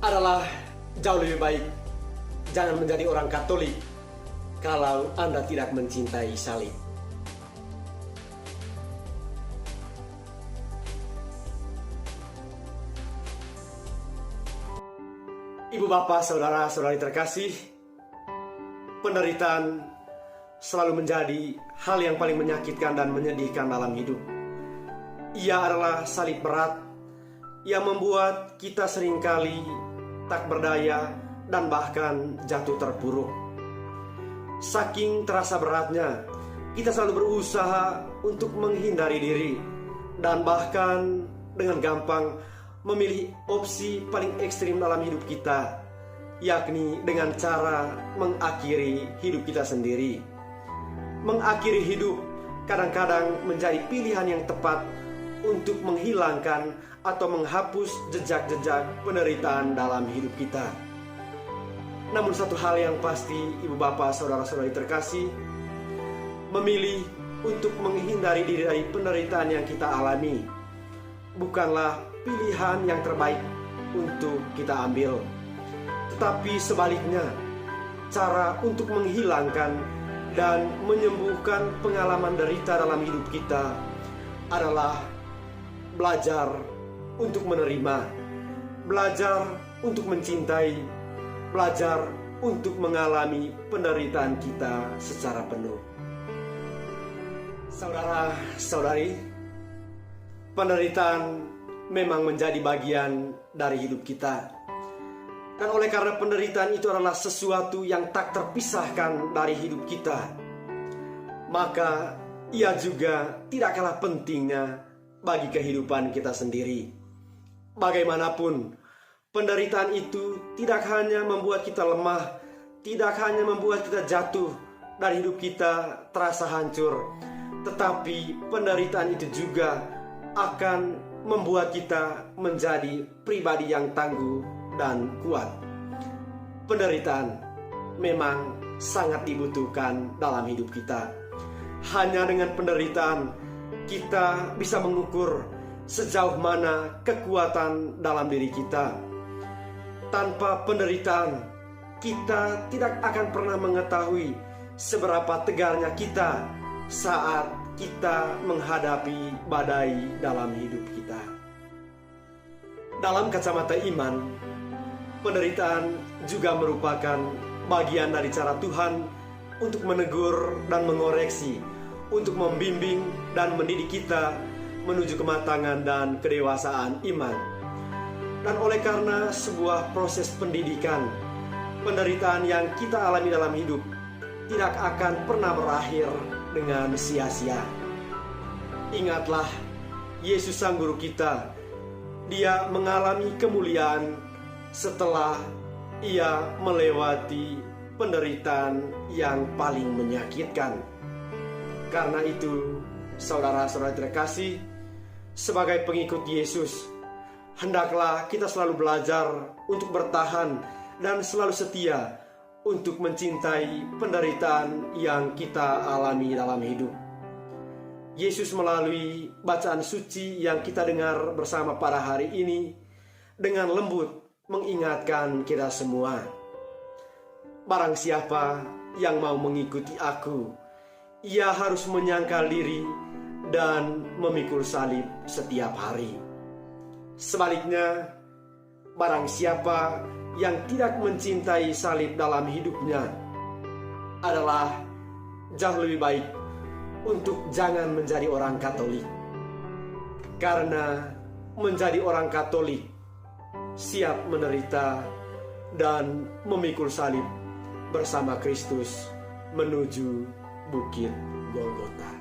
adalah jauh lebih baik jangan menjadi orang Katolik kalau Anda tidak mencintai salib. Ibu bapak, saudara-saudari terkasih, penderitaan selalu menjadi hal yang paling menyakitkan dan menyedihkan dalam hidup. Ia adalah salib berat yang membuat kita seringkali tak berdaya dan bahkan jatuh terpuruk. Saking terasa beratnya, kita selalu berusaha untuk menghindari diri dan bahkan dengan gampang memilih opsi paling ekstrim dalam hidup kita, yakni dengan cara mengakhiri hidup kita sendiri. Mengakhiri hidup kadang-kadang menjadi pilihan yang tepat untuk menghilangkan atau menghapus jejak-jejak penderitaan dalam hidup kita. Namun satu hal yang pasti, ibu bapak, saudara-saudari terkasih, memilih untuk menghindari diri dari penderitaan yang kita alami bukanlah pilihan yang terbaik untuk kita ambil. Tetapi sebaliknya, cara untuk menghilangkan dan menyembuhkan pengalaman derita dalam hidup kita adalah belajar untuk menerima, belajar untuk mencintai, belajar untuk mengalami penderitaan kita secara penuh. Saudara-saudari, penderitaan memang menjadi bagian dari hidup kita. Dan oleh karena penderitaan itu adalah sesuatu yang tak terpisahkan dari hidup kita, maka ia juga tidak kalah pentingnya bagi kehidupan kita sendiri. Bagaimanapun, penderitaan itu tidak hanya membuat kita lemah, tidak hanya membuat kita jatuh dan hidup kita terasa hancur, tetapi penderitaan itu juga akan membuat kita menjadi pribadi yang tangguh dan kuat. Penderitaan memang sangat dibutuhkan dalam hidup kita. Hanya dengan penderitaan kita bisa mengukur sejauh mana kekuatan dalam diri kita. Tanpa penderitaan, kita tidak akan pernah mengetahui seberapa tegarnya kita saat kita menghadapi badai dalam hidup kita. Dalam kacamata iman, penderitaan juga merupakan bagian dari cara Tuhan untuk menegur dan mengoreksi, untuk membimbing dan mendidik kita menuju kematangan dan kedewasaan iman. Dan oleh karena sebuah proses pendidikan, penderitaan yang kita alami dalam hidup tidak akan pernah berakhir dengan sia-sia. Ingatlah, Yesus sang guru kita, dia mengalami kemuliaan setelah ia melewati penderitaan yang paling menyakitkan. Karena itu, saudara-saudara terkasih, sebagai pengikut Yesus, hendaklah kita selalu belajar untuk bertahan dan selalu setia untuk mencintai penderitaan yang kita alami dalam hidup. Yesus melalui bacaan suci yang kita dengar bersama pada hari ini dengan lembut mengingatkan kita semua. Barang siapa yang mau mengikuti aku, ia harus menyangkal diri dan memikul salib setiap hari. Sebaliknya, barang siapa yang tidak mencintai salib dalam hidupnya adalah jauh lebih baik untuk jangan menjadi orang Katolik. Karena menjadi orang Katolik siap menderita dan memikul salib bersama Kristus menuju Bukit Golgota.